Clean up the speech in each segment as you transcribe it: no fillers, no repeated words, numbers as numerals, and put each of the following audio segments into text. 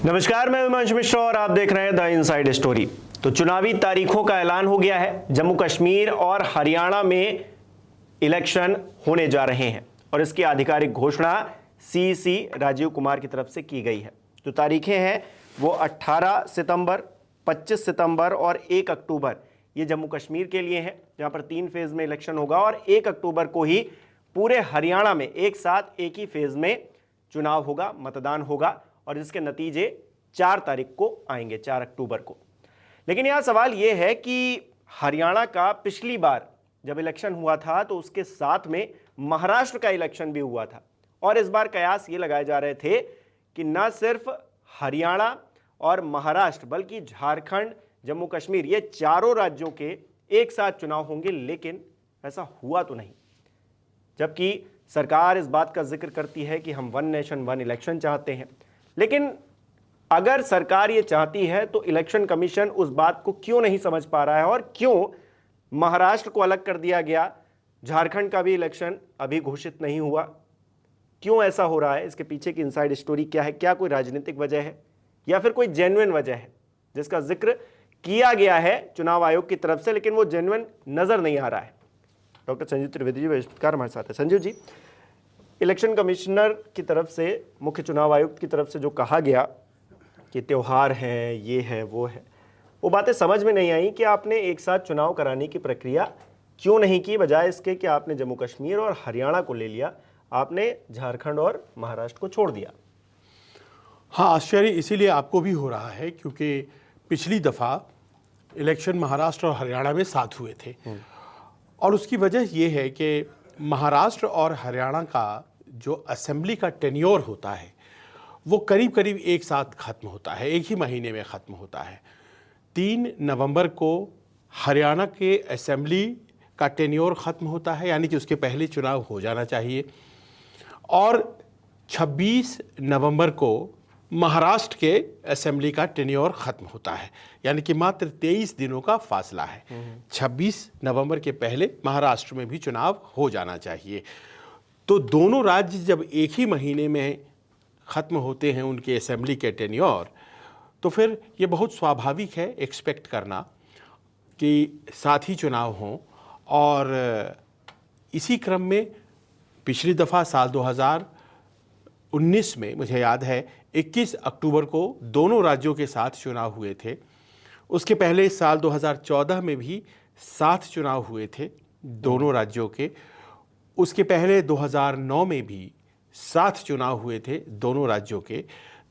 नमस्कार, मैं हिमांशु मिश्रा और आप देख रहे हैं द इनसाइड स्टोरी। तो चुनावी तारीखों का ऐलान हो गया है। जम्मू कश्मीर और हरियाणा में इलेक्शन होने जा रहे हैं और इसकी आधिकारिक घोषणा सीईसी राजीव कुमार की तरफ से की गई है। जो तारीखें हैं वो 18 सितंबर, 25 सितंबर और 1 अक्टूबर ये जम्मू कश्मीर के लिए हैं, जहां पर 3 फेज में इलेक्शन होगा और 1 अक्टूबर को ही पूरे हरियाणा में एक साथ एक ही फेज में चुनाव होगा, मतदान होगा और इसके नतीजे 4 तारीख को आएंगे, 4 अक्टूबर को। लेकिन यहां सवाल यह है कि हरियाणा का पिछली बार जब इलेक्शन हुआ था तो उसके साथ में महाराष्ट्र का इलेक्शन भी हुआ था और इस बार कयास ये लगाए जा रहे थे कि न सिर्फ हरियाणा और महाराष्ट्र बल्कि झारखंड, जम्मू कश्मीर ये चारों राज्यों के एक साथ चुनाव होंगे, लेकिन ऐसा हुआ तो नहीं। जबकि सरकार इस बात का जिक्र करती है कि हम वन नेशन वन इलेक्शन चाहते हैं, लेकिन अगर सरकार ये चाहती है तो इलेक्शन कमीशन उस बात को क्यों नहीं समझ पा रहा है और क्यों महाराष्ट्र को अलग कर दिया गया, झारखंड का भी इलेक्शन अभी घोषित नहीं हुआ, क्यों ऐसा हो रहा है? इसके पीछे की इनसाइड स्टोरी क्या है? क्या कोई राजनीतिक वजह है या फिर कोई जेन्युइन वजह है जिसका जिक्र किया गया है चुनाव आयोग की तरफ से, लेकिन वो जेन्युइन नजर नहीं आ रहा है? डॉक्टर संजीव त्रिवेदी जी बहिष्कार हमारे साथ है। संजीव जी, इलेक्शन कमिश्नर की तरफ से, मुख्य चुनाव आयुक्त की तरफ से जो कहा गया कि त्यौहार हैं, ये है वो है, वो बातें समझ में नहीं आई कि आपने एक साथ चुनाव कराने की प्रक्रिया क्यों नहीं की, बजाय इसके कि आपने जम्मू कश्मीर और हरियाणा को ले लिया, आपने झारखंड और महाराष्ट्र को छोड़ दिया। हाँ, आश्चर्य इसीलिए आपको भी हो रहा है क्योंकि पिछली दफ़ा इलेक्शन महाराष्ट्र और हरियाणा में साथ हुए थे और उसकी वजह यह है कि महाराष्ट्र और हरियाणा का जो असेंबली का टेन्योर होता है वो करीब करीब एक साथ ख़त्म होता है, एक ही महीने में ख़त्म होता है। 3 नवंबर को हरियाणा के असेंबली का टेन्योर ख़त्म होता है, यानी कि उसके पहले चुनाव हो जाना चाहिए, और 26 नवंबर को महाराष्ट्र के असेंबली का टेन्योर ख़त्म होता है, यानी कि मात्र 23 दिनों का फासला है। 26 नवंबर के पहले महाराष्ट्र में भी चुनाव हो जाना चाहिए। तो दोनों राज्य जब एक ही महीने में ख़त्म होते हैं उनके असेंबली के टेन्योर, तो फिर ये बहुत स्वाभाविक है एक्सपेक्ट करना कि साथ ही चुनाव हों। और इसी क्रम में पिछली दफ़ा साल 2019 में मुझे याद है 21 अक्टूबर को दोनों राज्यों के साथ चुनाव हुए थे। उसके पहले साल 2014 में भी साथ चुनाव हुए थे दोनों राज्यों के। उसके पहले 2009 में भी साथ चुनाव हुए थे दोनों राज्यों के।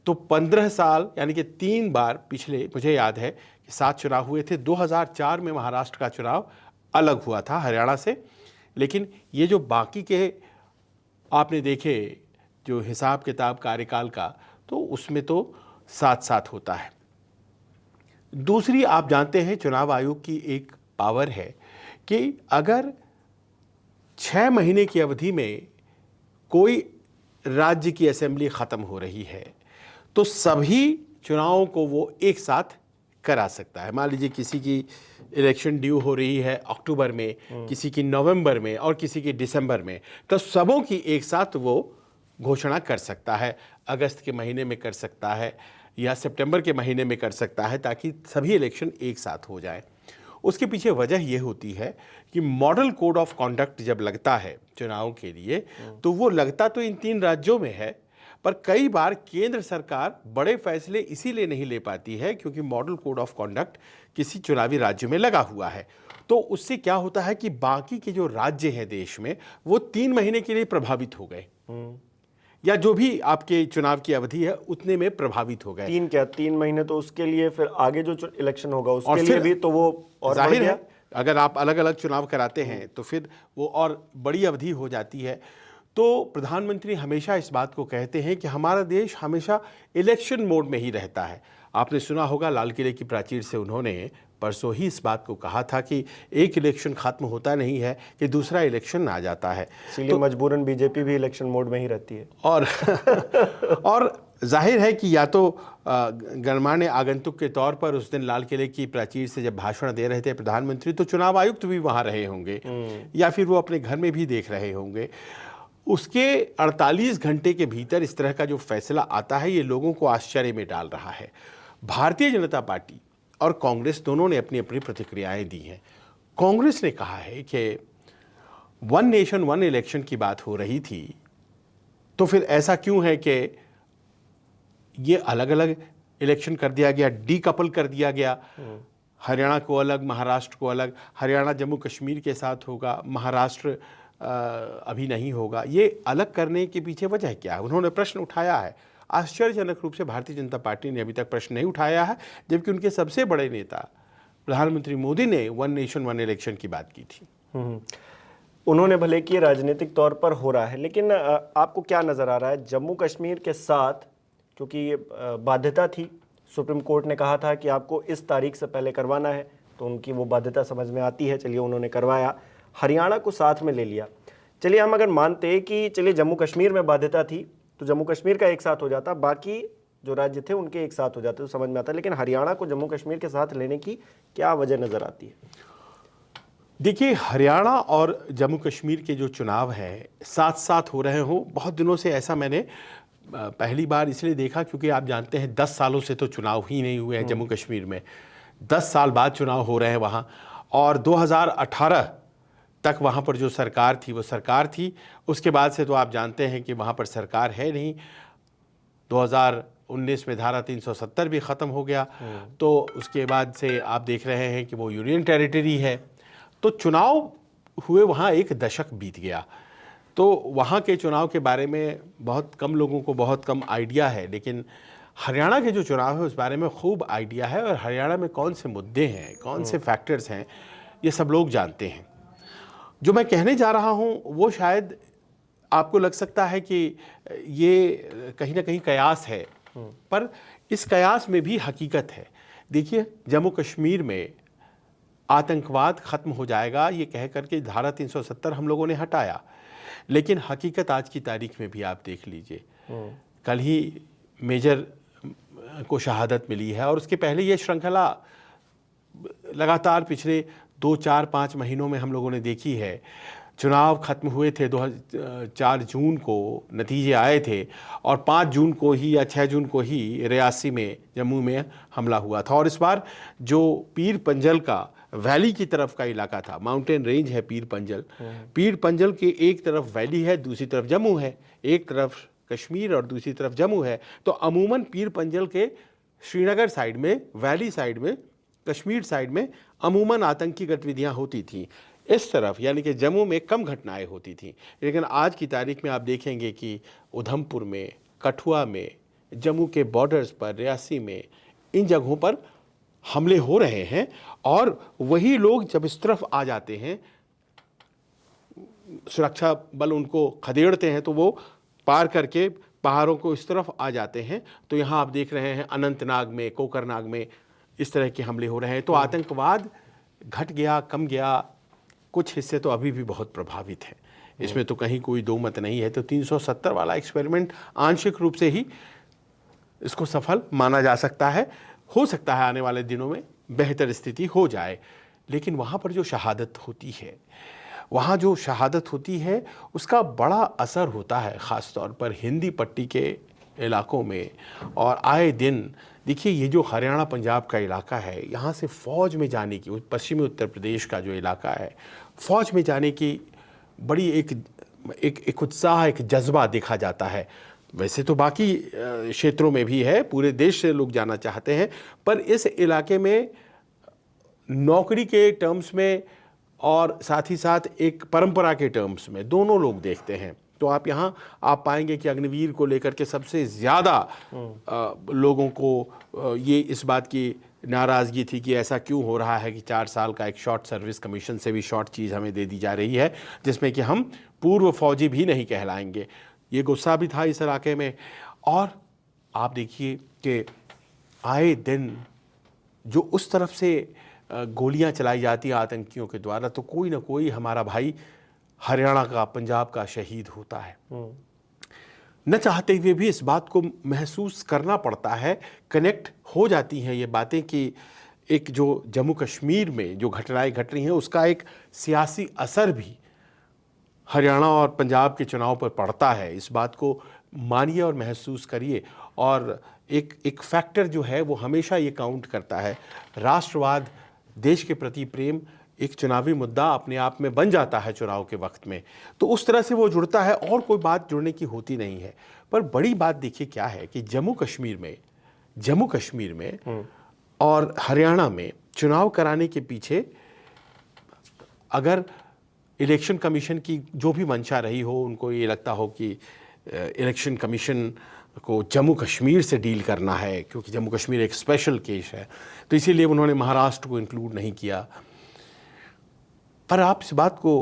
तो 15 साल यानी कि 3 बार पिछले मुझे याद है कि साथ चुनाव हुए थे। 2004 में महाराष्ट्र का चुनाव अलग हुआ था हरियाणा से, लेकिन ये जो बाकी के आपने देखे जो हिसाब किताब कार्यकाल का, तो उसमें तो साथ साथ होता है। दूसरी, आप जानते हैं चुनाव आयोग की एक पावर है कि अगर 6 महीने की अवधि में कोई राज्य की असेंबली ख़त्म हो रही है तो सभी चुनावों को वो एक साथ करा सकता है। मान लीजिए किसी की इलेक्शन ड्यू हो रही है अक्टूबर में, किसी की नवंबर में और किसी की दिसंबर में, तो सबों की एक साथ वो घोषणा कर सकता है। अगस्त के महीने में कर सकता है या सितंबर के महीने में कर सकता है, ताकि सभी इलेक्शन एक साथ हो जाए। उसके पीछे वजह यह होती है कि मॉडल कोड ऑफ कॉन्डक्ट जब लगता है चुनाव के लिए, तो वो लगता तो इन 3 राज्यों में है, पर कई बार केंद्र सरकार बड़े फैसले इसीलिए नहीं ले पाती है क्योंकि मॉडल कोड ऑफ कॉन्डक्ट किसी चुनावी राज्य में लगा हुआ है। तो उससे क्या होता है कि बाकी के जो राज्य हैं देश में वो 3 महीने के लिए प्रभावित हो गए, या जो भी आपके चुनाव की अवधि है उतने में प्रभावित हो गए। 3 महीने तो उसके लिए फिर आगे जो इलेक्शन होगा उसके लिए भी तो वो और जाहिर है अगर आप अलग अलग चुनाव कराते हैं तो फिर वो और बड़ी अवधि हो जाती है। तो प्रधानमंत्री हमेशा इस बात को कहते हैं कि हमारा देश हमेशा इलेक्शन मोड में ही रहता है। आपने सुना होगा लाल किले की प्राचीर से उन्होंने परसों ही इस बात को कहा था कि एक इलेक्शन खत्म होता नहीं है कि दूसरा इलेक्शन आ जाता है, इसलिए मजबूरन बीजेपी भी इलेक्शन मोड में ही रहती है। और जाहिर है कि या तो गणमान्य आगंतुक के तौर पर उस दिन लाल किले की प्राचीर से जब भाषण दे रहे थे प्रधानमंत्री, तो चुनाव आयुक्त भी वहाँ रहे होंगे या फिर वो अपने घर में भी देख रहे होंगे। उसके 48 घंटे के भीतर इस तरह का जो फैसला आता है, ये लोगों को आश्चर्य में डाल रहा है। भारतीय जनता पार्टी और कांग्रेस दोनों ने अपनी अपनी प्रतिक्रियाएं दी हैं। कांग्रेस ने कहा है कि वन नेशन वन इलेक्शन की बात हो रही थी, तो फिर ऐसा क्यों है कि ये अलग अलग इलेक्शन कर दिया गया, डीकपल कर दिया गया। हरियाणा को अलग, महाराष्ट्र को अलग, हरियाणा जम्मू कश्मीर के साथ होगा, महाराष्ट्र अभी नहीं होगा। ये अलग करने के पीछे वजह क्या है? उन्होंने प्रश्न उठाया है। आश्चर्यजनक रूप से भारतीय जनता पार्टी ने अभी तक प्रश्न नहीं उठाया है, जबकि उनके सबसे बड़े नेता प्रधानमंत्री मोदी ने वन नेशन वन इलेक्शन की बात की थी। उन्होंने भले कि राजनीतिक तौर पर हो रहा है, लेकिन आपको क्या नजर आ रहा है जम्मू कश्मीर के साथ, क्योंकि बाध्यता थी, सुप्रीम कोर्ट ने कहा था कि आपको इस तारीख से पहले करवाना है, तो उनकी वो बाध्यता समझ में आती है। चलिए, उन्होंने करवाया, हरियाणा को साथ में ले लिया। चलिए, हम अगर मानते कि चलिए जम्मू कश्मीर में बाध्यता थी तो जम्मू कश्मीर का एक साथ हो जाता, बाकी जो राज्य थे उनके एक साथ हो जाते, तो समझ में आता। लेकिन हरियाणा को जम्मू कश्मीर के साथ लेने की क्या वजह नजर आती है? देखिए, हरियाणा और जम्मू कश्मीर के जो चुनाव हैं साथ साथ हो रहे हों, बहुत दिनों से ऐसा मैंने पहली बार इसलिए देखा क्योंकि आप जानते हैं 10 सालों से तो चुनाव ही नहीं हुए हैं जम्मू कश्मीर में। 10 साल बाद चुनाव हो रहे हैं वहाँ, और 2018 तक वहाँ पर जो सरकार थी वो सरकार थी। उसके बाद से तो आप जानते हैं कि वहाँ पर सरकार है नहीं। 2019 में धारा 370 भी ख़त्म हो गया, तो उसके बाद से आप देख रहे हैं कि वो यूनियन टेरिटरी है। तो चुनाव हुए वहाँ एक दशक बीत गया, तो वहाँ के चुनाव के बारे में बहुत कम लोगों को बहुत कम आइडिया है। लेकिन हरियाणा के जो चुनाव है उस बारे में खूब आइडिया है, और हरियाणा में कौन से मुद्दे हैं, कौन से फैक्टर्स हैं, ये सब लोग जानते हैं। जो मैं कहने जा रहा हूँ वो शायद आपको लग सकता है कि ये कहीं ना कहीं कयास है, पर इस कयास में भी हकीकत है। देखिए, जम्मू कश्मीर में आतंकवाद ख़त्म हो जाएगा ये कह करके धारा 370 हम लोगों ने हटाया, लेकिन हकीकत आज की तारीख में भी आप देख लीजिए, कल ही मेजर को शहादत मिली है, और उसके पहले ये श्रृंखला लगातार पिछले 2, 4, 5 महीनों में हम लोगों ने देखी है। चुनाव खत्म हुए थे 4 जून को, नतीजे आए थे, और 5 जून को ही या 6 जून को ही रियासी में, जम्मू में हमला हुआ था। और इस बार जो पीर पंजल का वैली की तरफ का इलाका था, माउंटेन रेंज है पीर पंजल के एक तरफ वैली है, दूसरी तरफ जम्मू है, एक तरफ कश्मीर और दूसरी तरफ जम्मू है। तो अमूमन पीर पंजल के श्रीनगर साइड में, वैली साइड में, कश्मीर साइड में अमूमन आतंकी गतिविधियां होती थीं। इस तरफ यानी कि जम्मू में कम घटनाएं होती थीं। लेकिन आज की तारीख में आप देखेंगे कि उधमपुर में, कठुआ में, जम्मू के बॉर्डर्स पर, रियासी में, इन जगहों पर हमले हो रहे हैं। और वही लोग जब इस तरफ आ जाते हैं, सुरक्षा बल उनको खदेड़ते हैं, तो वो पार करके पहाड़ों को इस तरफ आ जाते हैं। तो यहाँ आप देख रहे हैं अनंतनाग में, कोकरनाग में इस तरह के हमले हो रहे हैं। तो आतंकवाद घट गया, कम गया, कुछ हिस्से तो अभी भी बहुत प्रभावित हैं, इसमें तो कहीं कोई दो मत नहीं है। तो 370 वाला एक्सपेरिमेंट आंशिक रूप से ही इसको सफल माना जा सकता है। हो सकता है आने वाले दिनों में बेहतर स्थिति हो जाए। लेकिन वहाँ पर जो शहादत होती है, वहाँ जो शहादत होती है उसका बड़ा असर होता है, ख़ास तौर पर हिंदी पट्टी के इलाकों में। और आए दिन देखिए, ये जो हरियाणा पंजाब का इलाका है, यहाँ से फ़ौज में जाने की, पश्चिमी उत्तर प्रदेश का जो इलाका है, फ़ौज में जाने की बड़ी एक उत्साह, एक जज्बा देखा जाता है। वैसे तो बाकी क्षेत्रों में भी है, पूरे देश से लोग जाना चाहते हैं, पर इस इलाके में नौकरी के टर्म्स में और साथ ही साथ एक परंपरा के टर्म्स में दोनों लोग देखते हैं। तो आप यहाँ आप पाएंगे कि अग्निवीर को लेकर के सबसे ज़्यादा लोगों को ये इस बात की नाराज़गी थी कि ऐसा क्यों हो रहा है कि 4 साल का एक शॉर्ट सर्विस कमीशन से भी शॉर्ट चीज़ हमें दे दी जा रही है, जिसमें कि हम पूर्व फौजी भी नहीं कहलाएंगे। ये गुस्सा भी था इस इलाके में। और आप देखिए कि आए दिन जो उस तरफ से गोलियां चलाई जाती हैं आतंकियों के द्वारा, तो कोई ना कोई हमारा भाई हरियाणा का, पंजाब का शहीद होता है। न चाहते हुए भी इस बात को महसूस करना पड़ता है, कनेक्ट हो जाती हैं ये बातें कि एक जो जम्मू कश्मीर में जो घटनाएं घट रही हैं उसका एक सियासी असर भी हरियाणा और पंजाब के चुनाव पर पड़ता है, इस बात को मानिए और महसूस करिए। और एक फैक्टर जो है वो हमेशा ये काउंट करता है, राष्ट्रवाद, देश के प्रति प्रेम एक चुनावी मुद्दा अपने आप में बन जाता है चुनाव के वक्त में, तो उस तरह से वो जुड़ता है और कोई बात जुड़ने की होती नहीं है। पर बड़ी बात देखिए क्या है कि जम्मू कश्मीर में और हरियाणा में चुनाव कराने के पीछे अगर इलेक्शन कमीशन की जो भी मंशा रही हो, उनको ये लगता हो कि इलेक्शन कमीशन को जम्मू कश्मीर से डील करना है क्योंकि जम्मू कश्मीर एक स्पेशल केस है, तो इसीलिए उन्होंने महाराष्ट्र को इंक्लूड नहीं किया। पर आप इस बात को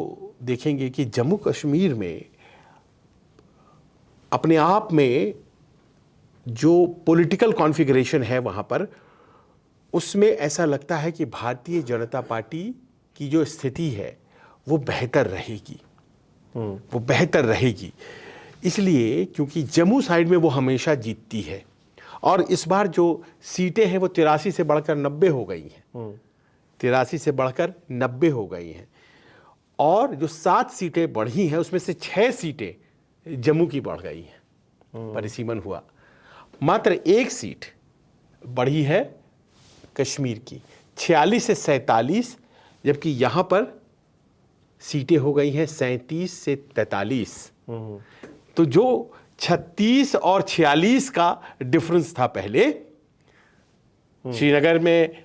देखेंगे कि जम्मू कश्मीर में अपने आप में जो पॉलिटिकल कॉन्फ़िगरेशन है वहाँ पर, उसमें ऐसा लगता है कि भारतीय जनता पार्टी की जो स्थिति है वो बेहतर रहेगी। इसलिए क्योंकि जम्मू साइड में वो हमेशा जीतती है और इस बार जो सीटें हैं वो 83 से बढ़कर 90 हो गई हैं। 83 से बढ़कर 90 हो गई हैं और जो 7 सीटें बढ़ी हैं उसमें से 6 सीटें जम्मू की बढ़ गई हैं, परिसीमन हुआ। मात्र 1 सीट बढ़ी है कश्मीर की, 46 से 47, जबकि यहाँ पर सीटें हो गई हैं 37 से 43। तो जो 36 और 46 का डिफरेंस था पहले, श्रीनगर में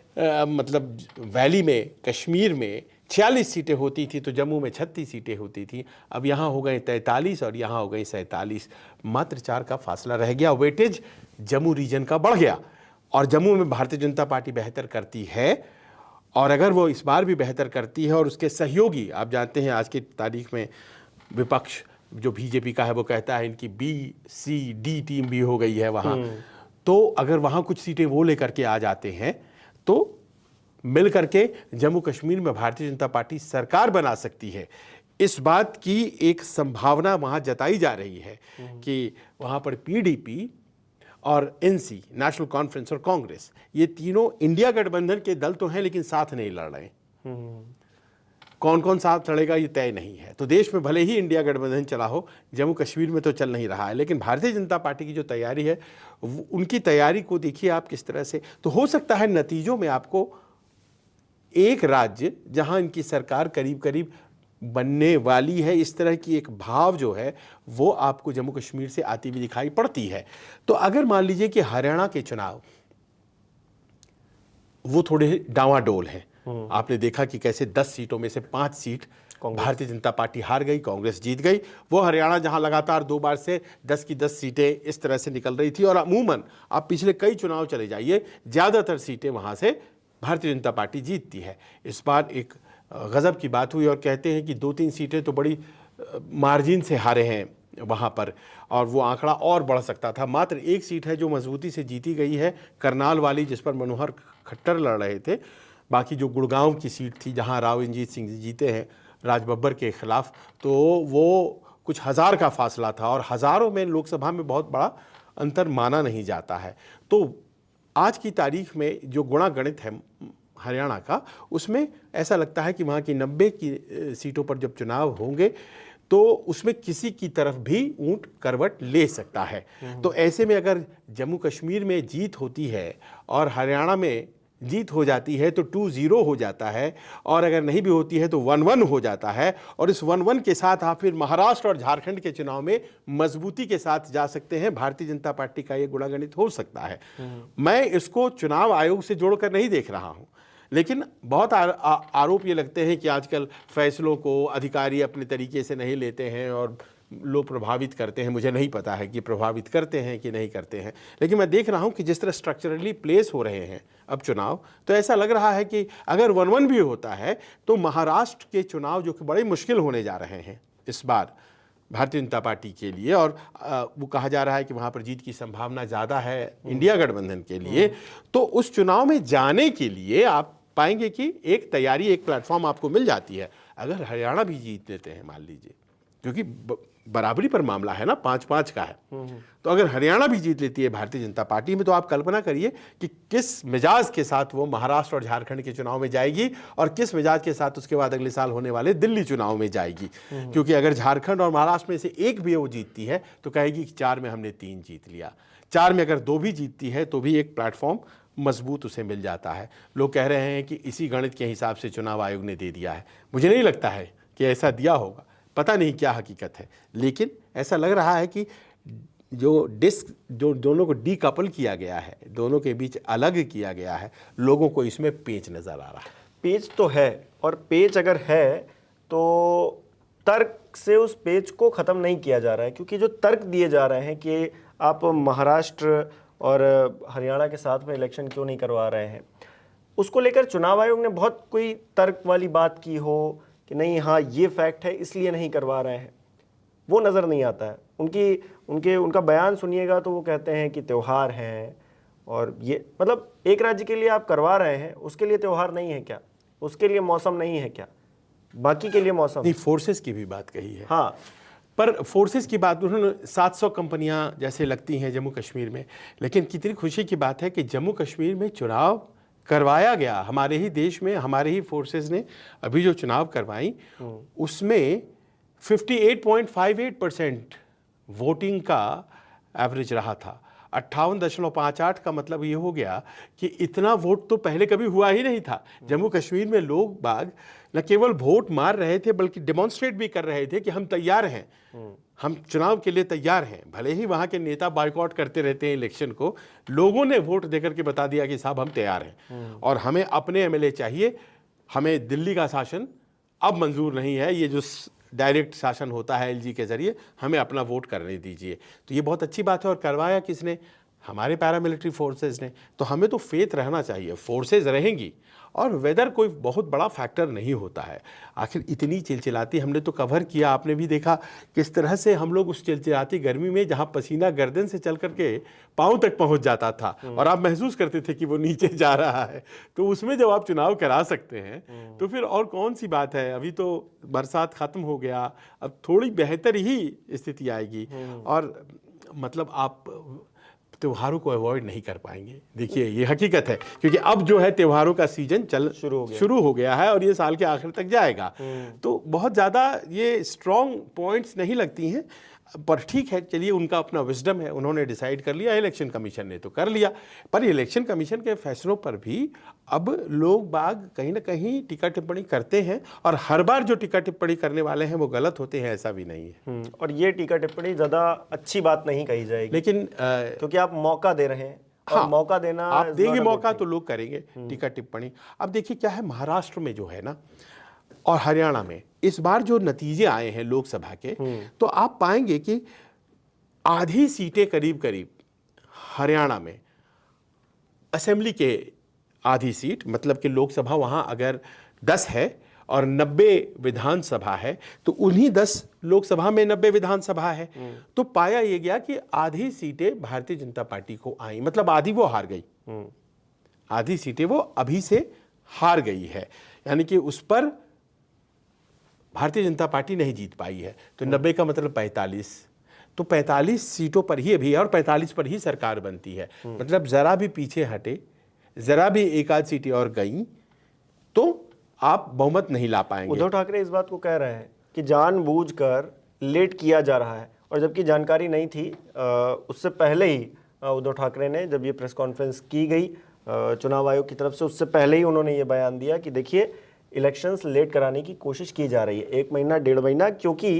मतलब वैली में, कश्मीर में 46 सीटें होती थी तो जम्मू में 36 सीटें होती थी, अब यहाँ हो गए 43 और यहाँ हो गई 47। मात्र 4 का फासला रह गया। वेटेज जम्मू रीजन का बढ़ गया और जम्मू में भारतीय जनता पार्टी बेहतर करती है और अगर वो इस बार भी बेहतर करती है और उसके सहयोगी, आप जानते हैं आज की तारीख में विपक्ष जो बीजेपी का है वो कहता है इनकी BCD टीम भी हो गई है वहाँ, तो अगर वहाँ कुछ सीटें वो लेकर के आ जाते हैं तो मिल करके जम्मू कश्मीर में भारतीय जनता पार्टी सरकार बना सकती है। इस बात की एक संभावना वहाँ जताई जा रही है कि वहाँ पर PDP और NC, नेशनल कॉन्फ्रेंस और कांग्रेस, ये तीनों इंडिया गठबंधन के दल तो हैं लेकिन साथ नहीं लड़ रहे। कौन कौन साथ लड़ेगा ये तय नहीं है। तो देश में भले ही इंडिया गठबंधन चला हो, जम्मू कश्मीर में तो चल नहीं रहा है, लेकिन भारतीय जनता पार्टी की जो तैयारी है उनकी तैयारी को देखिए आप किस तरह से। तो हो सकता है नतीजों में आपको एक राज्य जहां इनकी सरकार करीब करीब बनने वाली है, इस तरह की एक भाव जो है वो आपको जम्मू कश्मीर से आती हुई दिखाई पड़ती है। तो अगर मान लीजिए कि हरियाणा के चुनाव वो थोड़े डावाडोल हैं, आपने देखा कि कैसे 10 सीटों में से 5 सीट भारतीय जनता पार्टी हार गई, कांग्रेस जीत गई। वो हरियाणा जहां लगातार 2 बार से 10 की 10 सीटें इस तरह से निकल रही थी और अमूमन आप पिछले कई चुनाव चले जाइए, ज़्यादातर सीटें वहां से भारतीय जनता पार्टी जीतती है। इस बार एक गज़ब की बात हुई और कहते हैं कि 2-3 सीटें तो बड़ी मार्जिन से हारे हैं वहाँ पर और वो आंकड़ा और बढ़ सकता था। मात्र 1 सीट है जो मजबूती से जीती गई है, करनाल वाली, जिस पर मनोहर खट्टर लड़ रहे थे। बाकी जो गुड़गांव की सीट थी जहाँ राव इंजीत सिंह जीते हैं राज बब्बर के खिलाफ, तो वो कुछ हज़ार का फासला था और हज़ारों में लोकसभा में बहुत बड़ा अंतर माना नहीं जाता है। तो आज की तारीख में जो गुणा गणित है हरियाणा का, उसमें ऐसा लगता है कि वहाँ की 90 की सीटों पर जब चुनाव होंगे तो उसमें किसी की तरफ भी ऊंट करवट ले सकता है। तो ऐसे में अगर जम्मू कश्मीर में जीत होती है और हरियाणा में जीत हो जाती है तो 2-0 हो जाता है और अगर नहीं भी होती है तो 1-1 हो जाता है और इस 1-1 के साथ आप फिर महाराष्ट्र और झारखंड के चुनाव में मजबूती के साथ जा सकते हैं। भारतीय जनता पार्टी का ये गुणागणित हो सकता है। मैं इसको चुनाव आयोग से जोड़कर नहीं देख रहा हूं, लेकिन बहुत आरोप ये लगते हैं कि आजकल फैसलों को अधिकारी अपने तरीके से नहीं लेते हैं और लोग प्रभावित करते हैं। मुझे नहीं पता है कि प्रभावित करते हैं कि नहीं करते हैं, लेकिन मैं देख रहा हूं कि जिस तरह स्ट्रक्चरली प्लेस हो रहे हैं अब चुनाव, तो ऐसा लग रहा है कि अगर 1-1 भी होता है तो महाराष्ट्र के चुनाव जो कि बड़े मुश्किल होने जा रहे हैं इस बार भारतीय जनता पार्टी के लिए, और वो कहा जा रहा है कि वहाँ पर जीत की संभावना ज़्यादा है इंडिया गठबंधन के लिए, तो उस चुनाव में जाने के लिए आप पाएंगे कि एक तैयारी, एक प्लेटफॉर्म आपको मिल जाती है। अगर हरियाणा भी जीत लेते हैं मान लीजिए, क्योंकि बराबरी पर मामला है ना, 5-5 का है। तो अगर हरियाणा भी जीत लेती है भारतीय जनता पार्टी में, तो आप कल्पना करिए कि किस मिजाज के साथ वो महाराष्ट्र और झारखंड के चुनाव में जाएगी और किस मिजाज के साथ उसके बाद अगले साल होने वाले दिल्ली चुनाव में जाएगी। क्योंकि अगर झारखंड और महाराष्ट्र में से एक भी वो जीतती है तो कहेगी कि 4 में हमने 3 जीत लिया। 4 में अगर 2 भी जीतती है तो भी एक प्लेटफॉर्म मजबूत उसे मिल जाता है। लोग कह रहे हैं कि इसी गणित के हिसाब से चुनाव आयोग ने दे दिया है। मुझे नहीं लगता है कि ऐसा दिया होगा, पता नहीं क्या हकीकत है, लेकिन ऐसा लग रहा है कि जो दोनों को डीकपल किया गया है, दोनों के बीच अलग किया गया है, लोगों को इसमें पेच नजर आ रहा है। पेच तो है, और पेच अगर है तो तर्क से उस पेच को ख़त्म नहीं किया जा रहा है, क्योंकि जो तर्क दिए जा रहे हैं कि आप महाराष्ट्र और हरियाणा के साथ में इलेक्शन क्यों नहीं करवा रहे हैं, उसको लेकर चुनाव आयोग ने बहुत कोई तर्क वाली बात की हो कि नहीं हाँ ये फैक्ट है इसलिए नहीं करवा रहे हैं, वो नज़र नहीं आता है। उनका बयान सुनिएगा तो वो कहते हैं कि त्यौहार हैं, और ये मतलब एक राज्य के लिए आप करवा रहे हैं, उसके लिए त्यौहार नहीं है क्या, उसके लिए मौसम नहीं है क्या, बाकी के लिए मौसम नहीं, फोर्सेस की भी बात कही है। हाँ, पर फोर्सेस की बात उन्होंने 700 कंपनियां जैसे लगती हैं जम्मू कश्मीर में, लेकिन कितनी खुशी की बात है कि जम्मू कश्मीर में चुनाव करवाया गया। हमारे ही देश में हमारे ही फोर्सेस ने अभी जो चुनाव करवाई उसमें 58.58% वोटिंग का एवरेज रहा था। 58.58 का मतलब ये हो गया कि इतना वोट तो पहले कभी हुआ ही नहीं था। जम्मू कश्मीर में लोग बाग न केवल वोट मार रहे थे बल्कि डेमोन्स्ट्रेट भी कर रहे थे कि हम तैयार हैं, हम चुनाव के लिए तैयार हैं। भले ही वहाँ के नेता बायकॉट करते रहते हैं इलेक्शन को, लोगों ने वोट देकर के बता दिया कि साहब हम तैयार हैं और हमें अपने एमएलए चाहिए, हमें दिल्ली का शासन अब मंजूर नहीं है, ये जो डायरेक्ट शासन होता है एलजी के जरिए, हमें अपना वोट करने दीजिए। तो ये बहुत अच्छी बात है। और करवाया किसने? हमारे पैरामिलिट्री फोर्सेज ने। तो हमें तो फेथ रहना चाहिए, फोर्सेज रहेंगी और वेदर कोई बहुत बड़ा फैक्टर नहीं होता है। आखिर इतनी चिलचिलाती हमने तो कवर किया, आपने भी देखा किस तरह से हम लोग उस चिलचिलाती गर्मी में जहाँ पसीना गर्दन से चल करके पाँव तक पहुँच जाता था और आप महसूस करते थे कि वो नीचे जा रहा है, तो उसमें जब आप चुनाव करा सकते हैं तो फिर और कौन सी बात है। अभी तो बरसात खत्म हो गया, अब थोड़ी बेहतर ही स्थिति आएगी और मतलब आप त्योहारों को अवॉइड नहीं कर पाएंगे। देखिए ये हकीकत है, क्योंकि अब जो है त्योहारों का सीजन शुरू हो गया है और ये साल के आखिर तक जाएगा। तो बहुत ज़्यादा ये स्ट्रॉन्ग पॉइंट्स नहीं लगती हैं, पर ठीक है, चलिए उनका अपना विजडम है, उन्होंने डिसाइड कर लिया, इलेक्शन कमीशन ने तो कर लिया। पर इलेक्शन कमीशन के फैसलों पर भी अब लोग बाग कहीं ना कहीं टीका टिप्पणी करते हैं और हर बार जो टीका टिप्पणी करने वाले हैं वो गलत होते हैं, ऐसा भी नहीं है। और ये टीका टिप्पणी ज़्यादा अच्छी बात नहीं कही जाएगी, लेकिन क्योंकि आप मौका दे रहे हैं। और हाँ, मौका देना, आप देंगे मौका तो लोग करेंगे टीका टिप्पणी। अब देखिए क्या है, महाराष्ट्र में जो है ना और हरियाणा में इस बार जो नतीजे आए हैं लोकसभा के, तो आप पाएंगे कि आधी सीटें करीब करीब हरियाणा में, असेंबली के आधी सीट, मतलब कि लोकसभा वहां अगर 10 है और 90 विधानसभा है तो उन्हीं 10 लोकसभा में 90 विधानसभा है। तो पाया यह गया कि आधी सीटें भारतीय जनता पार्टी को आई, मतलब आधी वो हार गई, आधी सीटें वो अभी से हार गई है, यानी कि उस पर भारतीय जनता पार्टी नहीं जीत पाई है। तो 90 का मतलब 45, तो 45 सीटों पर ही अभी है और 45 पर ही सरकार बनती है। मतलब जरा भी पीछे हटे, जरा भी एक आध सीटें और गई तो आप बहुमत नहीं ला पाएंगे। उद्धव ठाकरे इस बात को कह रहे हैं कि जानबूझकर लेट किया जा रहा है, और जबकि जानकारी नहीं थी। उससे पहले ही उद्धव ठाकरे ने, जब ये प्रेस कॉन्फ्रेंस की गई चुनाव आयोग की तरफ से, उससे पहले ही उन्होंने ये बयान दिया कि देखिए इलेक्शंस लेट कराने की कोशिश की जा रही है, 1 महीना 1.5 महीना, क्योंकि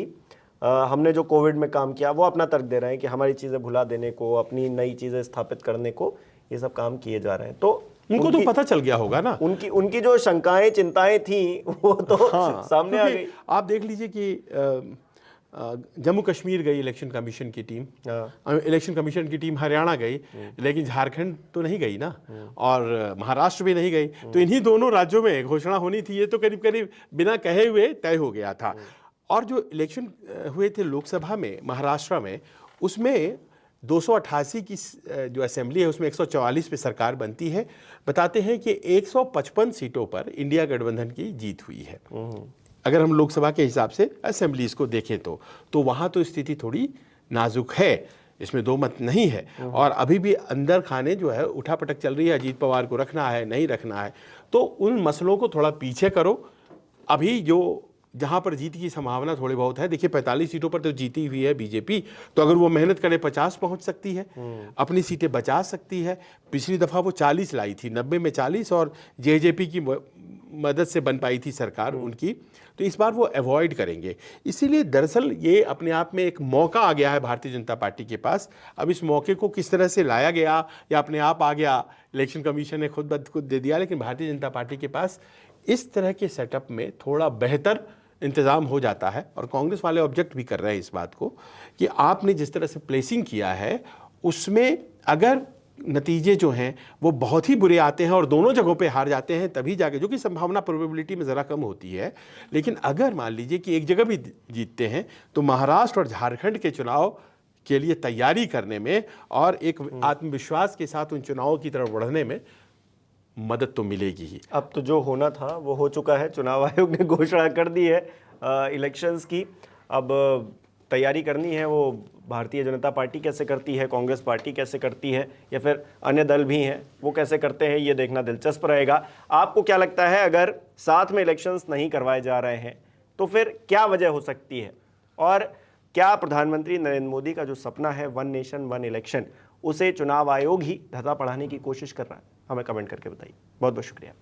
हमने जो कोविड में काम किया, वो अपना तर्क दे रहे हैं कि हमारी चीज़ें भुला देने को, अपनी नई चीज़ें स्थापित करने को ये सब काम किए जा रहे हैं। तो उनको तो पता चल गया होगा ना, उनकी जो शंकाएं चिंताएं थी वो तो सामने आ गई। आप देख लीजिए कि जम्मू कश्मीर गई इलेक्शन कमीशन की टीम, इलेक्शन कमीशन की टीम हरियाणा गई, लेकिन झारखंड तो नहीं गई ना, और महाराष्ट्र भी नहीं गई। तो इन्हीं दोनों राज्यों में घोषणा होनी थी, ये तो करीब करीब बिना कहे हुए तय हो गया था। और जो इलेक्शन हुए थे लोकसभा में महाराष्ट्र में, उसमें 288 की जो असेंबली है उसमें 144 पे सरकार बनती है। बताते हैं कि 155 सीटों पर इंडिया गठबंधन की जीत हुई है। अगर हम लोकसभा के हिसाब से असेंबलीज को देखें तो वहाँ तो स्थिति थोड़ी नाजुक है, इसमें दो मत नहीं है। और अभी भी अंदर खाने जो है उठापटक चल रही है, अजीत पवार को रखना है नहीं रखना है, तो उन मसलों को थोड़ा पीछे करो। अभी जो जहाँ पर जीत की संभावना थोड़ी बहुत है, देखिए 45 सीटों पर तो जीती हुई है बीजेपी, तो अगर वो मेहनत करे 50 पहुँच सकती है, अपनी सीटें बचा सकती है। पिछली दफ़ा वो 40 लाई थी, 90 में 40, और जेजेपी की मदद से बन पाई थी सरकार उनकी, तो इस बार वो अवॉइड करेंगे। इसीलिए दरअसल ये अपने आप में एक मौका आ गया है भारतीय जनता पार्टी के पास। अब इस मौके को किस तरह से लाया गया या अपने आप आ गया, इलेक्शन कमीशन ने खुद ब खुद दे दिया, लेकिन भारतीय जनता पार्टी के पास इस तरह के सेटअप में थोड़ा बेहतर इंतज़ाम हो जाता है। और कांग्रेस वाले ऑब्जेक्ट भी कर रहे हैं इस बात को कि आपने जिस तरह से प्लेसिंग किया है उसमें अगर नतीजे जो हैं वो बहुत ही बुरे आते हैं और दोनों जगहों पे हार जाते हैं, तभी जाके, जो कि संभावना प्रोबेबिलिटी में ज़रा कम होती है, लेकिन अगर मान लीजिए कि एक जगह भी जीतते हैं तो महाराष्ट्र और झारखंड के चुनाव के लिए तैयारी करने में और एक आत्मविश्वास के साथ उन चुनावों की तरफ बढ़ने में मदद तो मिलेगी ही। अब तो जो होना था वो हो चुका है, चुनाव आयोग ने घोषणा कर दी है इलेक्शंस की। अब तैयारी करनी है वो भारतीय जनता पार्टी कैसे करती है, कांग्रेस पार्टी कैसे करती है, या फिर अन्य दल भी हैं वो कैसे करते हैं, ये देखना दिलचस्प रहेगा। आपको क्या लगता है, अगर साथ में इलेक्शंस नहीं करवाए जा रहे हैं तो फिर क्या वजह हो सकती है, और क्या प्रधानमंत्री नरेंद्र मोदी का जो सपना है वन नेशन वन इलेक्शन, उसे चुनाव आयोग ही धता पढ़ाने की कोशिश कर रहा है? हमें कमेंट करके बताइए। बहुत बहुत शुक्रिया।